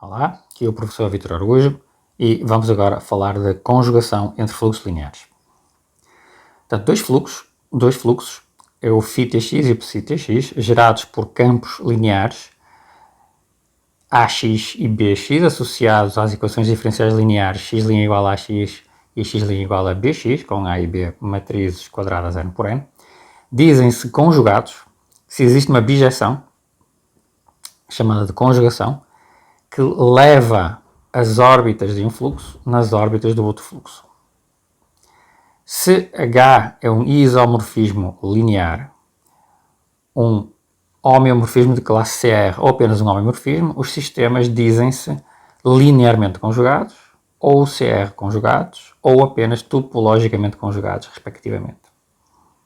Olá, aqui é o professor Vítor Araújo e vamos agora falar da conjugação entre fluxos lineares. Portanto, dois fluxos, é o φtx e o psitx, gerados por campos lineares AX e BX associados às equações diferenciais lineares x' igual a ax e x' igual a bx, com a e b matrizes quadradas n por n, dizem-se conjugados se existe uma bijeção, chamada de conjugação, que leva as órbitas de um fluxo nas órbitas do outro fluxo. Se H é um isomorfismo linear, um homeomorfismo de classe CR ou apenas um homeomorfismo, os sistemas dizem-se linearmente conjugados, ou CR conjugados, ou apenas topologicamente conjugados, respectivamente.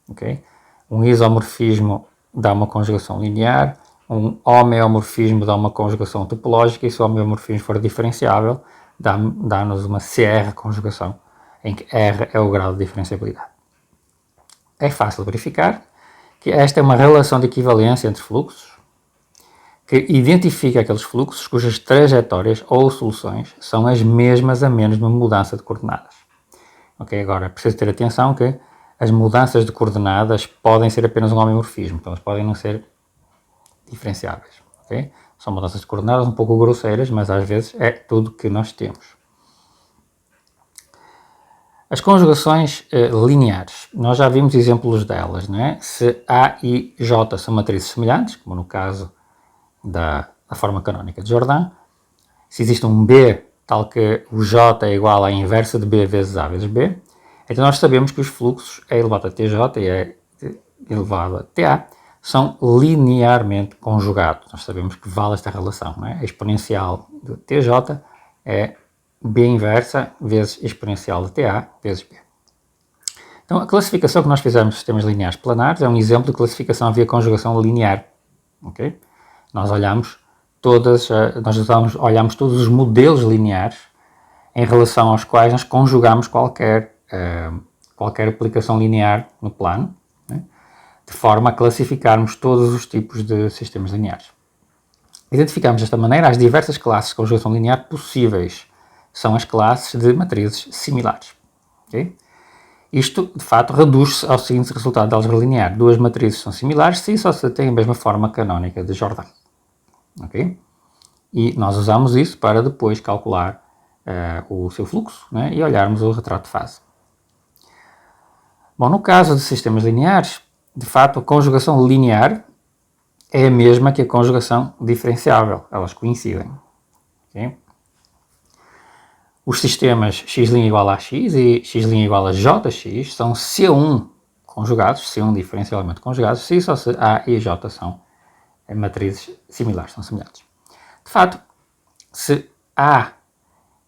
Okay? Um isomorfismo dá uma conjugação linear, um homeomorfismo dá uma conjugação topológica, e se o homeomorfismo for diferenciável, dá-nos uma CR conjugação, em que R é o grau de diferenciabilidade. É fácil verificar que esta é uma relação de equivalência entre fluxos que identifica aqueles fluxos cujas trajetórias ou soluções são as mesmas a menos uma mudança de coordenadas. Okay? Agora, preciso ter atenção que as mudanças de coordenadas podem ser apenas um homeomorfismo, então elas podem não ser diferenciáveis. Okay? São mudanças de coordenadas um pouco grosseiras, mas às vezes é tudo que nós temos. As conjugações lineares, nós já vimos exemplos delas, não é? Se A e J são matrizes semelhantes, como no caso da forma canónica de Jordan, se existe um B tal que o J é igual à inversa de B vezes A vezes B, então nós sabemos que os fluxos E elevado a TJ e E elevado a TA são linearmente conjugados. Nós sabemos que vale esta relação, não é? A exponencial de TJ é B inversa vezes exponencial de TA vezes B. Então, a classificação que nós fizemos de sistemas lineares planares é um exemplo de classificação via conjugação linear. Okay? Nós olhamos todos os modelos lineares em relação aos quais nós conjugamos qualquer aplicação linear no plano, né? De forma a classificarmos todos os tipos de sistemas lineares. Identificamos desta maneira as diversas classes de conjugação linear possíveis. São as classes de matrizes similares. Okay? Isto, de fato, reduz-se ao seguinte resultado de álgebra linear. Duas matrizes são similares se só se têm a mesma forma canónica de Jordan. Okay? E nós usamos isso para depois calcular o seu fluxo, né? E olharmos o retrato de fase. Bom, no caso de sistemas lineares, de fato, a conjugação linear é a mesma que a conjugação diferenciável. Elas coincidem. Okay? Os sistemas x' igual a x e x' igual a jx são C1 conjugados, C1 diferencialmente conjugados, se só se A e J são matrizes similares, são semelhantes. De fato, se A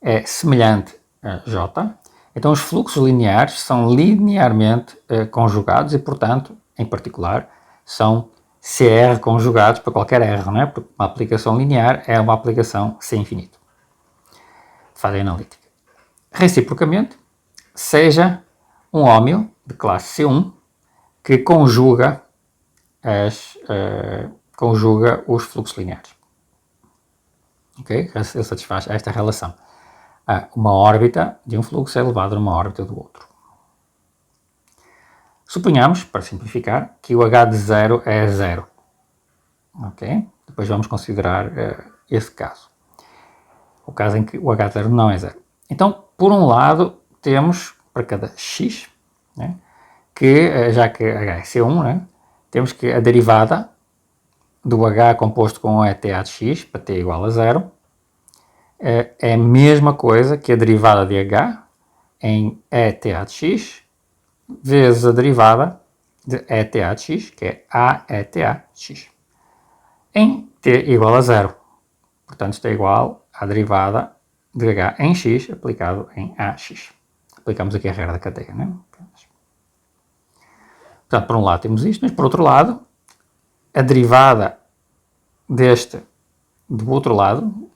é semelhante a J, então os fluxos lineares são linearmente conjugados e, portanto, em particular, são CR conjugados para qualquer R, não é? Porque uma aplicação linear é uma aplicação C infinito. Fase analítica. Reciprocamente, seja um hómeo de classe C1 que conjuga os fluxos lineares. Okay? Ele satisfaz esta relação. Uma órbita de um fluxo é elevada a uma órbita do outro. Suponhamos, para simplificar, que o H de 0 é 0. Okay? Depois vamos considerar esse caso. O caso em que o H de 0 não é 0. Então, por um lado, temos para cada x, né, que, já que H é C1, né, temos que a derivada do H composto com ETA de x, para t igual a 0, é a mesma coisa que a derivada de H em ETA de x, vezes a derivada de ETA de x, que é AETA de x, em t igual a 0. Portanto, isto é igual à derivada de H em x aplicado em AX. Aplicamos aqui a regra da cadeia, né? Portanto, por um lado temos isto, mas por outro lado, a derivada do outro lado,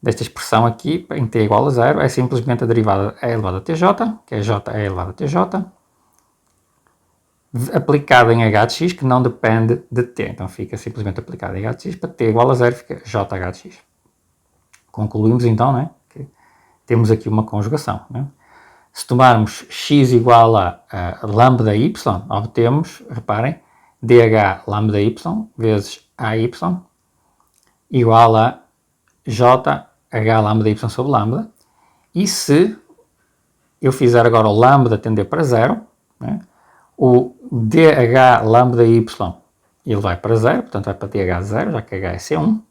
desta expressão aqui, em t igual a 0, é simplesmente a derivada E elevado a tj, que é j E elevado a tj, aplicada em h de x, que não depende de t. Então fica simplesmente aplicada em h de x, para t igual a 0 fica jh de x. concluímos então, né, que temos aqui uma conjugação. Né? Se tomarmos x igual a lambda y, obtemos, reparem, dh lambda y vezes ay igual a jh lambda y sobre lambda. E se eu fizer agora o lambda tender para zero, né, o dh lambda y ele vai para zero, portanto vai para dh de zero, já que h é C1.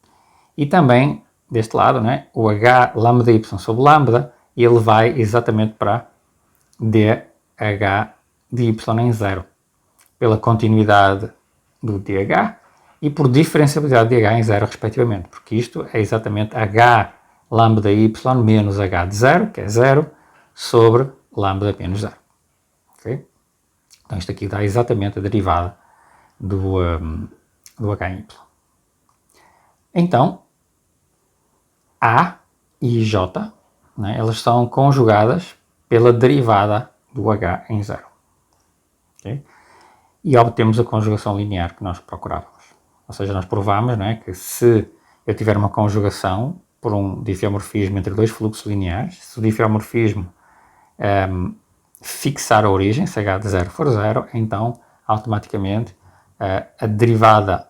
E também, deste lado, né, o h lambda y sobre lambda, ele vai exatamente para dh de y em zero, pela continuidade do dh e por diferenciabilidade de h em zero, respectivamente, porque isto é exatamente h lambda y menos h de zero, que é zero, sobre lambda menos zero. Okay? Então isto aqui dá exatamente a derivada do h em y. Então, a e j, né, elas são conjugadas pela derivada do h em zero. Okay? E obtemos a conjugação linear que nós procurávamos. Ou seja, nós provamos, né, que se eu tiver uma conjugação por um diffeomorfismo entre dois fluxos lineares, se o diffeomorfismo fixar a origem, se h de zero for zero, então automaticamente a derivada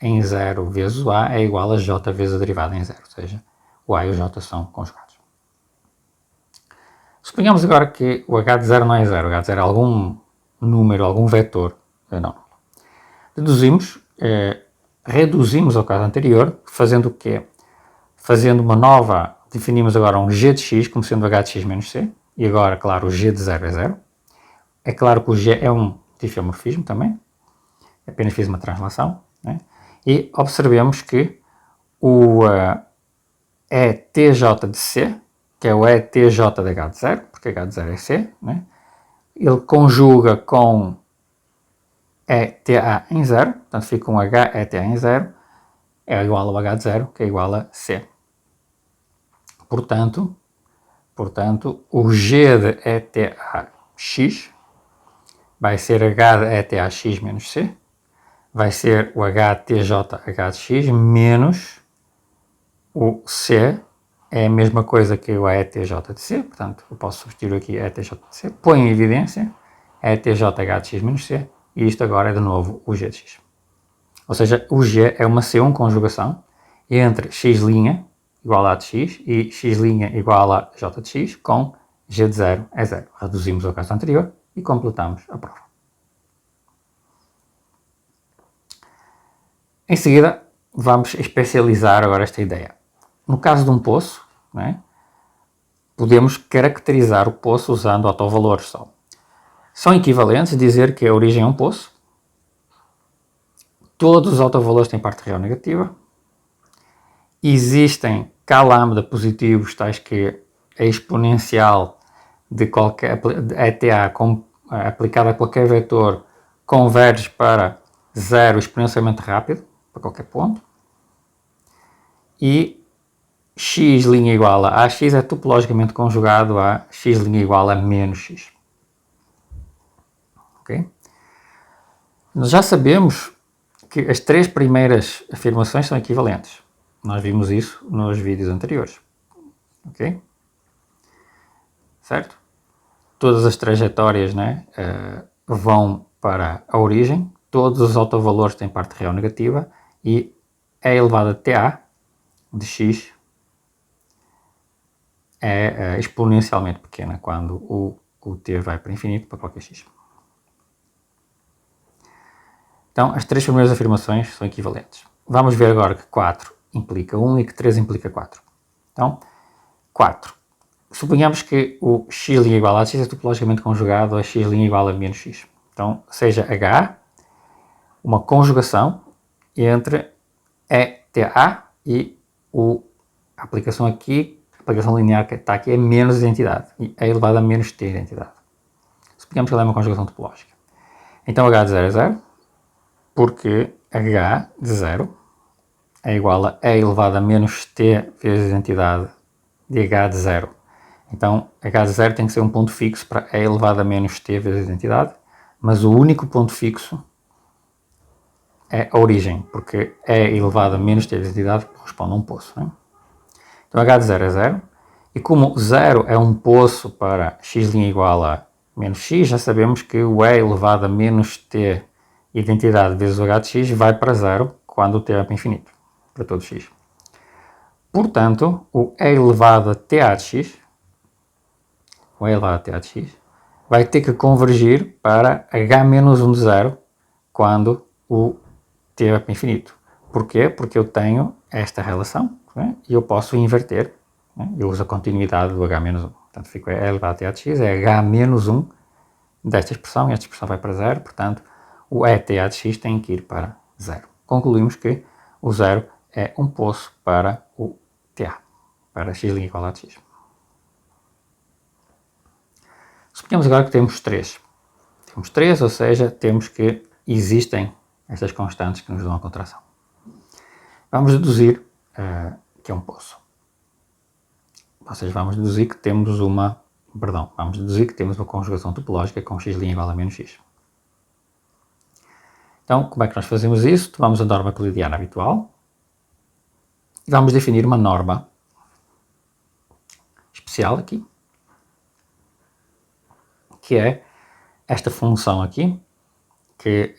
em zero vezes o a é igual a j vezes a derivada em zero, ou seja, o a e o j são conjugados. Suponhamos agora que o h de zero não é zero, o h de zero é algum número, algum vetor não. Reduzimos ao caso anterior, fazendo o quê? Fazendo uma nova, definimos agora um g de x como sendo h de x menos c, e agora, claro, o g de zero é zero. É claro que o g é um diffeomorfismo também, apenas fiz uma translação, né? E observemos que o ETJ de c, que é o ETJ de h de zero, porque h de zero é c, né? Ele conjuga com ETA em zero, portanto fica um h ETA em zero, é igual ao h de zero, que é igual a c. Portanto, o g de ETAx vai ser h de ETAx menos c, vai ser o HTJH de x menos o c, é a mesma coisa que o ETJ de c, portanto eu posso substituir aqui ETJ de c, põe em evidência ETJH de x menos c, e isto agora é de novo o g de x. Ou seja, o g é uma C1 conjugação entre x' igual a de x e x' igual a j de x com g de 0 é 0. Reduzimos ao caso anterior e completamos a prova. Em seguida, vamos especializar agora esta ideia. No caso de um poço, né, podemos caracterizar o poço usando autovalores só. São equivalentes dizer que a origem é um poço, todos os autovalores têm parte real negativa, existem K-lambda positivos, tais que a exponencial de qualquer ETA aplicada a qualquer vetor converge para zero exponencialmente rápido, para qualquer ponto, e x' igual a ax é topologicamente conjugado a x' igual a menos x. Okay? Nós já sabemos que as três primeiras afirmações são equivalentes. Nós vimos isso nos vídeos anteriores. Ok? Certo? Todas as trajetórias, né, vão para a origem, todos os autovalores têm parte real negativa e e elevado a ta de x é exponencialmente pequena quando o t vai para infinito, para qualquer x. Então, as três primeiras afirmações são equivalentes. Vamos ver agora que 4 implica 1 e que 3 implica 4. Então, 4. Suponhamos que o x' igual a x é topologicamente conjugado a x' igual a menos x. Então, seja H uma conjugação entre ETA e a aplicação aqui, a aplicação linear que está aqui é menos identidade e é elevado a menos t identidade. Suponhamos que ela é uma conjugação topológica. Então, H de 0 é 0, porque H de 0 é igual a E elevado a menos t vezes a identidade de H de 0. Então, H de 0 tem que ser um ponto fixo para E elevado a menos t vezes a identidade, mas o único ponto fixo é a origem, porque E elevado a menos t vezes a identidade corresponde a um poço. Né? Então h de 0 é 0, e como 0 é um poço para x' igual a menos x, já sabemos que o e elevado a menos t identidade vezes o h de x vai para 0 quando o t é para infinito, para todo x. Portanto, o e elevado a TA de x, o e elevado a TA de x, vai ter que convergir para h menos 1 de 0 quando o t é para infinito. Porquê? Porque eu tenho esta relação, né? E eu posso inverter, né? Eu uso a continuidade do h menos 1. Portanto, fico e elevado a TA de x é h menos 1 desta expressão, e esta expressão vai para 0, portanto, o ETA de x tem que ir para 0. Concluímos que o 0 é um poço para o TA, para x' igual a de x. Suponhamos agora que temos 3. Temos 3, ou seja, temos que existem estas constantes que nos dão a contração. Vamos deduzir que é um poço. Ou seja, vamos deduzir que temos uma conjugação topológica com x' igual a menos x. Então, como é que nós fazemos isso? Tomamos a norma euclidiana habitual e vamos definir uma norma especial aqui, que é esta função aqui, que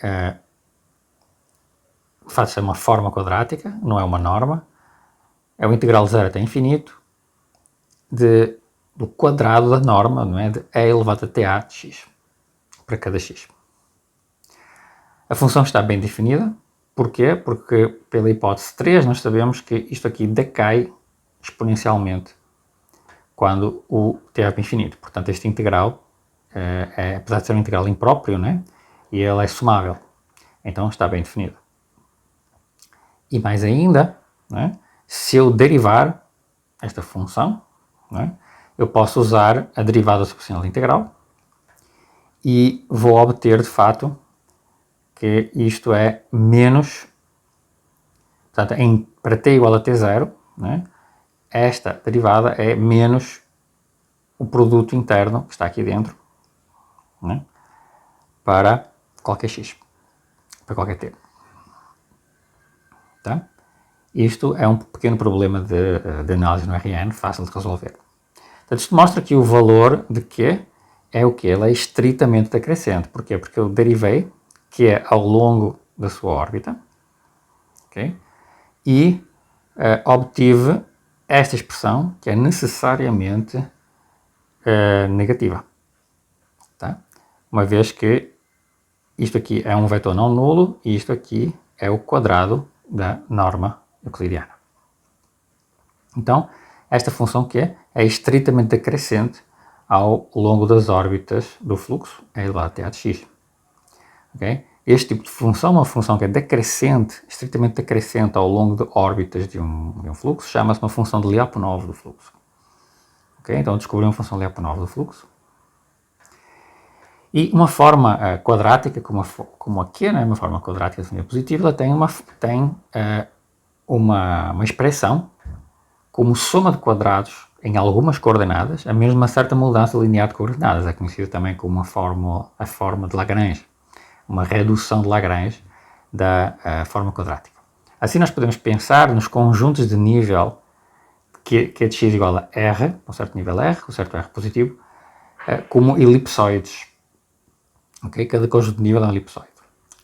faz ser uma forma quadrática, não é uma norma, é o integral de 0 até infinito do quadrado da norma, não é? De e elevado a TA de x, para cada x. A função está bem definida. Porquê? Porque pela hipótese 3 nós sabemos que isto aqui decai exponencialmente quando o t é para infinito. Portanto, este integral, apesar de ser um integral impróprio, né? E ele é sumável. Então está bem definido. E mais ainda, né? Se eu derivar esta função, né? Eu posso usar a derivada proporcional integral e vou obter de fato que isto é menos, portanto, para t igual a t0, né, esta derivada é menos o produto interno que está aqui dentro, né, para qualquer x, para qualquer t. Tá? Isto é um pequeno problema de análise no RN, fácil de resolver. Portanto, isto mostra que o valor de Q é o que? Ele é estritamente decrescente. Porquê? Porque eu derivei que é ao longo da sua órbita, okay? E obtive esta expressão que é necessariamente negativa, tá? Uma vez que isto aqui é um vetor não nulo e isto aqui é o quadrado da norma euclidiana. Então, esta função que é estritamente decrescente ao longo das órbitas do fluxo e elevado a t de x. Okay? Este tipo de função, uma função que é decrescente, estritamente decrescente ao longo de órbitas de um fluxo, chama-se uma função de Lyapunov do fluxo. Okay? Então descobri uma função de Lyapunov do fluxo. E uma forma quadrática, como aqui, né? Uma forma quadrática de família positiva, ela tem uma expressão como soma de quadrados em algumas coordenadas, a mesma certa mudança linear de coordenadas, é conhecida também como a forma de Lagrange, uma redução de Lagrange da forma quadrática. Assim nós podemos pensar nos conjuntos de nível que é de x igual a R, com certo nível R, com certo R positivo, como elipsoides. Okay? Cada conjunto de nível é um elipsoide.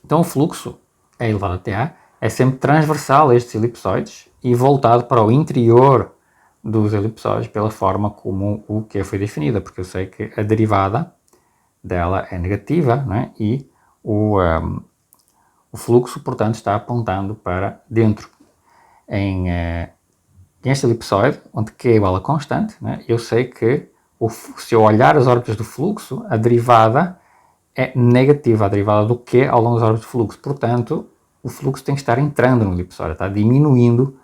Então o fluxo E elevado a TA é sempre transversal a estes elipsoides e voltado para o interior dos elipsoides pela forma como o Q foi definida, porque eu sei que a derivada dela é negativa, né? E o fluxo, portanto, está apontando para dentro. Em este elipsoide, onde Q é igual a constante, né? Eu sei que se eu olhar as órbitas do fluxo, a derivada é negativa, a derivada do Q ao longo das órbitas do fluxo. Portanto, o fluxo tem que estar entrando no elipsoide, está diminuindo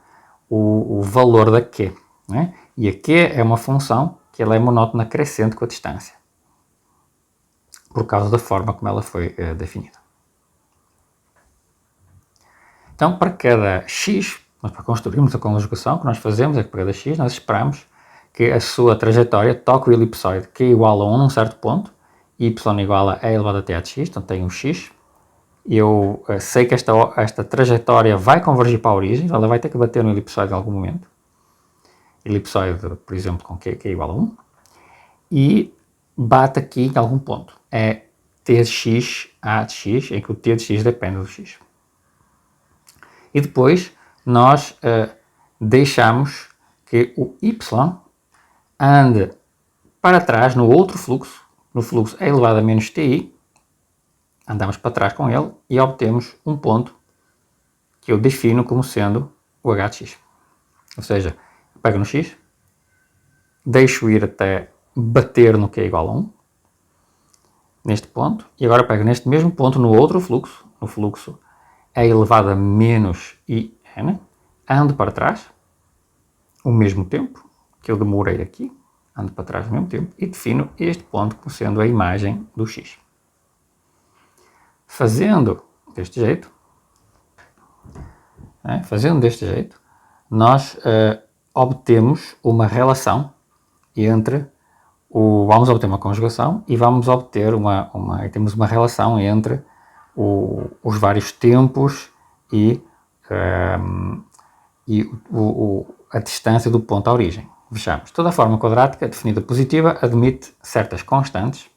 o valor da Q. Né? E a Q é uma função que ela é monótona crescente com a distância, por causa da forma como ela foi definida. Então, para cada x, para construirmos a conjugação, o que nós fazemos é que para cada x nós esperamos que a sua trajetória toque o elipsoide Q igual a 1 num certo ponto, y igual a e elevado a t de x, então tenho um x. Eu sei que esta trajetória vai convergir para a origem, ela vai ter que bater no elipsoide em algum momento. elipsoide, por exemplo, com Q, que é igual a 1, e bate aqui em algum ponto. É T de x, A de x, em que o T de x depende do x. E depois nós deixamos que o y ande para trás no outro fluxo, no fluxo e elevado a menos ti, andamos para trás com ele e obtemos um ponto que eu defino como sendo o h de x. Ou seja, eu pego no x, deixo ir até bater no que é igual a 1, neste ponto, e agora pego neste mesmo ponto no outro fluxo, no fluxo e elevado a menos in, ando para trás, o mesmo tempo que eu demorei aqui, ando para trás ao mesmo tempo, e defino este ponto como sendo a imagem do x. Fazendo deste jeito, nós obtemos uma relação entre vamos obter uma conjugação e vamos obter temos uma relação entre os vários tempos e a distância do ponto à origem. Vejamos, toda forma quadrática definida positiva admite certas constantes,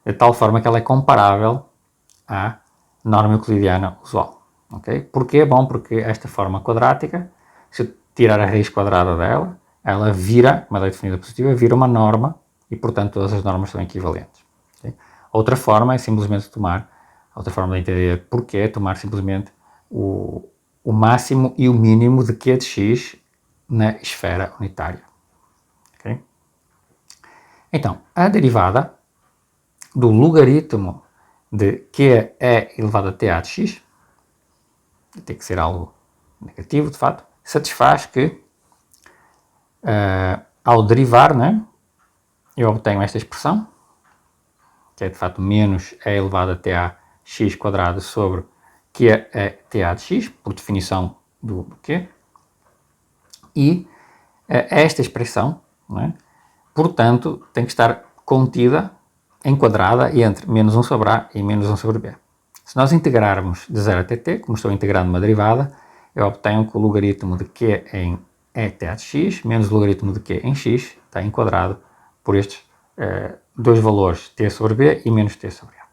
de tal forma que ela é comparável à norma euclidiana usual. Okay? Porquê? Bom, porque esta forma quadrática, se eu tirar a raiz quadrada dela, ela vira, como ela é definida positiva, vira uma norma e, portanto, todas as normas são equivalentes. Okay? Outra forma é simplesmente outra forma de entender porquê é tomar simplesmente o máximo e o mínimo de Q de x na esfera unitária. Okay? Então, a derivada do logaritmo de Q é elevado a ta de x, tem que ser algo negativo, de fato, satisfaz que, ao derivar, eu obtenho esta expressão, que é de fato menos e elevado a ta x quadrado sobre Q é ta de x, por definição do Q, e esta expressão, portanto, tem que estar contida, enquadrada entre menos 1 sobre a e menos 1 sobre b. Se nós integrarmos de 0 até t, como estou integrando uma derivada, eu obtenho que o logaritmo de q em eta de x menos o logaritmo de q em x está enquadrado por estes dois valores, t sobre b e menos t sobre a.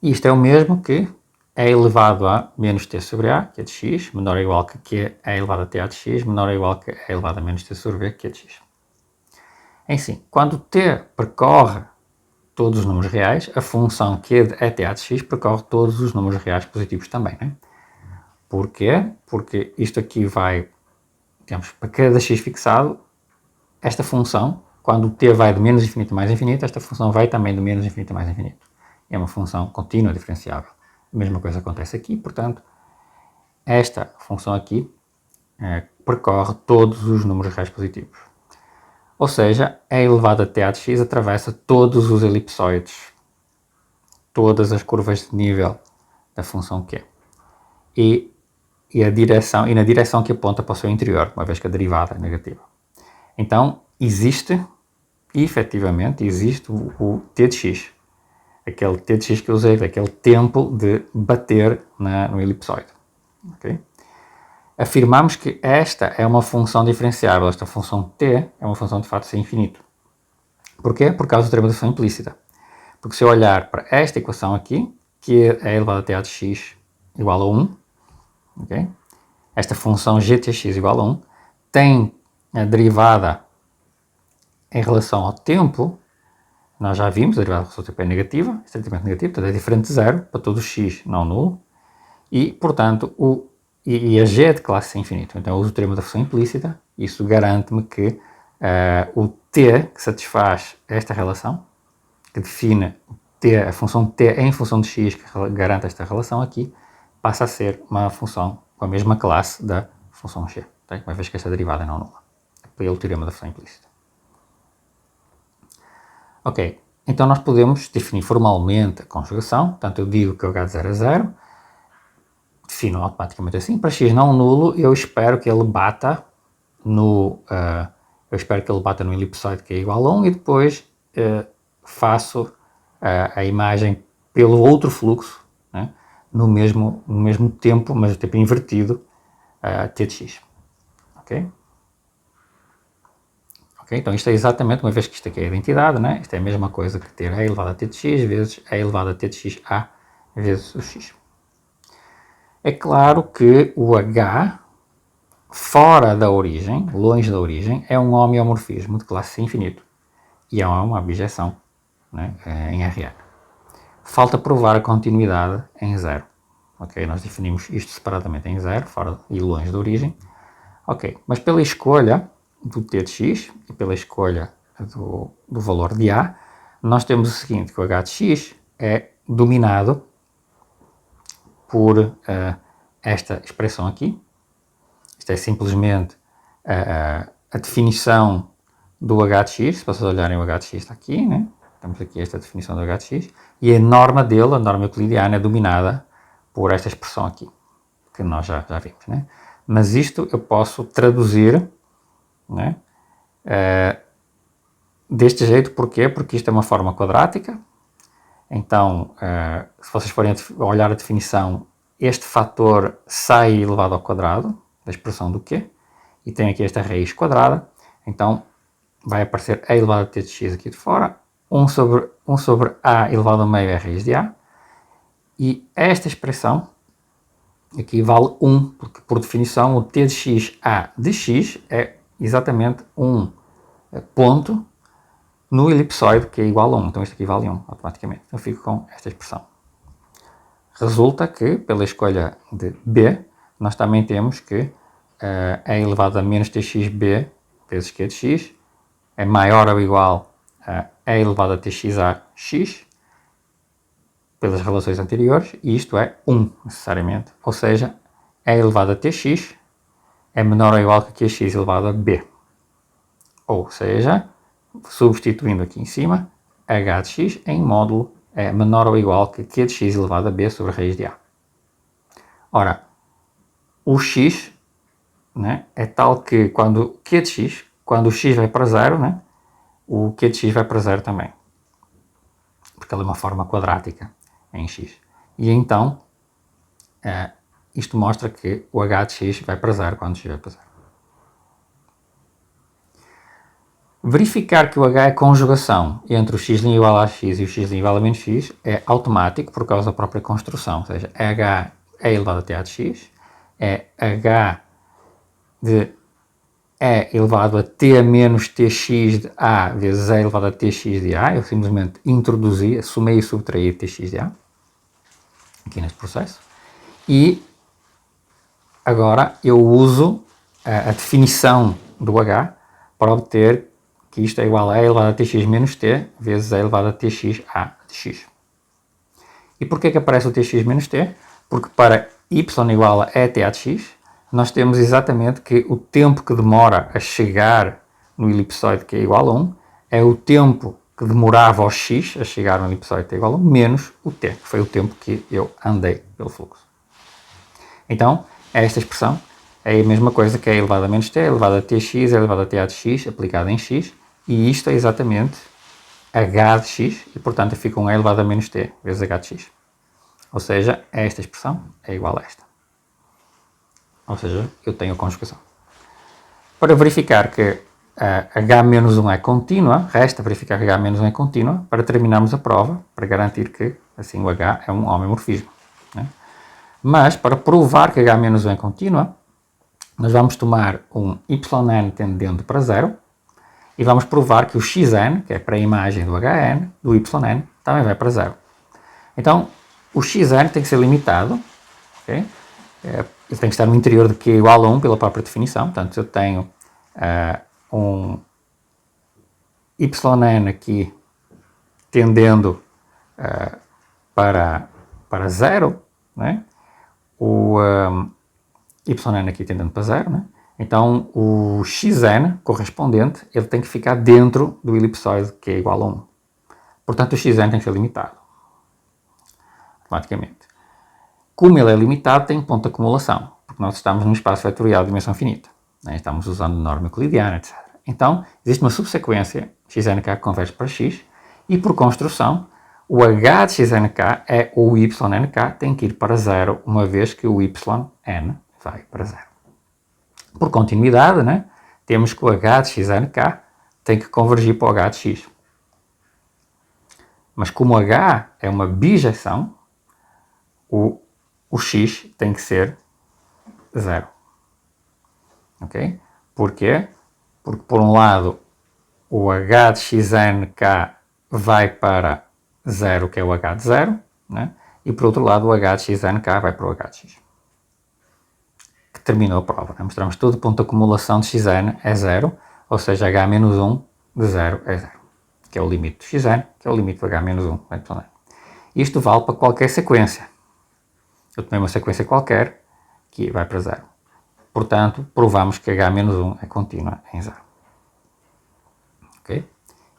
Isto é o mesmo que é elevado a menos t sobre a, que é de x, menor ou igual que q é elevado a ta de x, menor ou igual que é elevado a menos t sobre b, que é de x. Enfim, quando t percorre todos os números reais, a função q é ta de x percorre todos os números reais positivos também. Porquê? Porque isto aqui vai, digamos, para cada x fixado, esta função, quando o t vai de menos infinito a mais infinito, esta função vai também de menos infinito a mais infinito. É uma função contínua diferenciável. A mesma coisa acontece aqui, portanto, esta função aqui percorre todos os números reais positivos. Ou seja, é elevado a ta de x atravessa todos os elipsoides, todas as curvas de nível da função q. E na direção que aponta para o seu interior, uma vez que a derivada é negativa. Então, efetivamente, existe o t de x. Aquele t de x que eu usei, aquele tempo de bater no elipsoide. Okay? Afirmamos que esta é uma função diferenciável, esta função t é uma função de fato sem infinito. Porquê? Por causa do teorema da função implícita. Porque se eu olhar para esta equação aqui, que é elevado a ta de x igual a 1, okay? Esta função gtx igual a 1, tem a derivada em relação ao tempo. Nós já vimos, a derivada em relação ao tempo é negativa, estritamente negativa, portanto é diferente de zero, para todo x não nulo, e, portanto, a g é de classe sem infinito. Então eu uso o teorema da função implícita, isso garante-me que o t, que satisfaz esta relação, que define a função t em função de x, que garante esta relação aqui, passa a ser uma função com a mesma classe da função g, uma vez que esta derivada é não nula, pelo teorema da função implícita. Ok, então nós podemos definir formalmente a conjugação, portanto eu digo que o h de 0 é 0, defino automaticamente assim, para x não nulo eu espero que ele bata eu espero que ele bata no elipsoide que é igual a 1 e depois faço a imagem pelo outro fluxo, né, no mesmo tempo, mas o tempo invertido, t de x. Ok? Ok? Então isto é exatamente, uma vez que isto aqui é a identidade, né, isto é a mesma coisa que ter a elevado a t de x vezes a elevado a t de x a vezes o x. É claro que o h fora da origem, longe da origem, é um homeomorfismo de classe infinito e é uma objeção, né, em RN. Falta provar a continuidade em zero. Ok, nós definimos isto separadamente em zero, fora e longe da origem. Ok, mas pela escolha do t de x e pela escolha do valor de a, nós temos o seguinte, que o h de x é dominado por esta expressão aqui. Isto é simplesmente a definição do h de x. Se vocês olharem, o h de x está aqui, né? Temos aqui esta definição do h de x, e a norma dele, a norma euclidiana, é dominada por esta expressão aqui, que nós já vimos, né? Mas isto eu posso traduzir, né, deste jeito. Porquê? Porque isto é uma forma quadrática. Então, se vocês forem olhar a definição, este fator sai elevado ao quadrado da expressão do q, e tem aqui esta raiz quadrada. Então, vai aparecer a elevado a t de x aqui de fora, 1 sobre a elevado a meio é a raiz de a, e esta expressão aqui vale 1, porque por definição o t de x a de x é exatamente um ponto no elipsoide que é igual a 1, então isto aqui vale 1 automaticamente, então eu fico com esta expressão. Resulta que, pela escolha de b, nós também temos que a elevado a menos txb vezes q de x é maior ou igual a elevado a tx a x, pelas relações anteriores, e isto é 1, necessariamente. Ou seja, a elevado a tx é menor ou igual que qx elevado a b. Ou seja, substituindo aqui em cima, h de x em módulo é menor ou igual que q de x elevado a b sobre a raiz de a. Ora, o x, né, é tal que quando q de x, quando o x vai para zero, né, o q de x vai para zero também, porque ela é uma forma quadrática em x. E então, isto mostra que o h de x vai para zero quando x vai para zero. Verificar que o h é conjugação entre o x' igual a x e o x' igual a menos x é automático por causa da própria construção, ou seja, h é elevado até a de x, é h de e elevado a t a menos tx de a vezes e elevado a tx de a. Eu simplesmente introduzi, somei e subtraí tx de a aqui neste processo, e agora eu uso a definição do h para obter que isto é igual a e elevado a tx menos t vezes e elevado a tx a de x. E porquê que aparece o tx menos t? Porque para y igual a et a de x, nós temos exatamente que o tempo que demora a chegar no elipsoide que é igual a 1 é o tempo que demorava ao x a chegar no elipsoide que é igual a 1 menos o t, que foi o tempo que eu andei pelo fluxo. Então, esta expressão é a mesma coisa que a elevado a menos t, elevado a tx, elevado a t a de x, aplicada em x, e isto é exatamente h de x, e portanto fica um e elevado a menos t vezes h de x. Ou seja, esta expressão é igual a esta. Ou seja, eu tenho a conjugação. Para verificar que h-1 é contínua, resta verificar que h-1 é contínua para terminarmos a prova, para garantir que assim o h é um homeomorfismo, né? Mas para provar que h-1 é contínua, nós vamos tomar um yn tendendo para zero e vamos provar que o xn, que é para a imagem do hn, do yn, também vai para zero. Então, o xn tem que ser limitado, okay? Ele tem que estar no interior de q igual a 1 pela própria definição. Portanto, eu tenho um yn aqui tendendo para zero, né? O yn aqui tendendo para zero, né? Então o xn correspondente ele tem que ficar dentro do elipsoide que é igual a 1. Portanto o xn tem que ser limitado automaticamente. Como ele é limitado, tem ponto de acumulação, porque nós estamos num espaço vetorial de dimensão finita. né? Estamos usando norma euclidiana, etc. Então, existe uma subsequência xnk que converge para x e, por construção, o h de xnk é o ynk tem que ir para zero, uma vez que o yn vai para zero. Por continuidade, né, temos que o h de xnk tem que convergir para o h de x. Mas como h é uma bijeção, o x tem que ser zero. Ok? Porquê? Porque, por um lado, o h de xnk vai para zero, que é o h de zero, né? E, por outro lado, o h de xnk vai para o h de x. Que terminou a prova. Né? Mostramos todo ponto de acumulação de xn é zero, ou seja, h menos 1 de 0 é 0, que é o limite do xn, que é o limite do h menos 1. Isto vale para qualquer sequência. Eu tomei uma sequência qualquer que vai para 0. Portanto, provamos que h menos 1 é contínua em 0. Okay?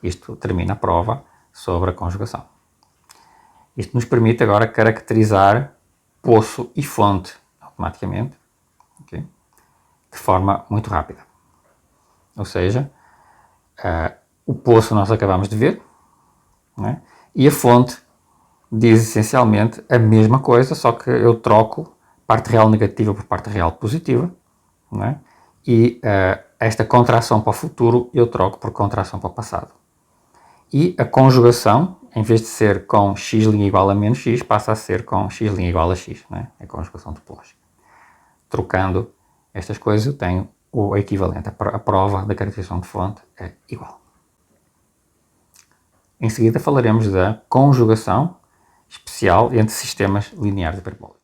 Isto termina a prova sobre a conjugação. Isto nos permite agora caracterizar poço e fonte automaticamente, okay? De forma muito rápida. Ou seja, o poço nós acabamos de ver, né? E a fonte diz essencialmente a mesma coisa, só que eu troco parte real negativa por parte real positiva, né? E esta contração para o futuro eu troco por contração para o passado. E a conjugação, em vez de ser com x' igual a menos x, passa a ser com x' igual a x, né? É a conjugação topológica. Trocando estas coisas eu tenho o equivalente. A prova da caracterização de fonte é igual. Em seguida falaremos da conjugação especial entre sistemas lineares hiperbólicos.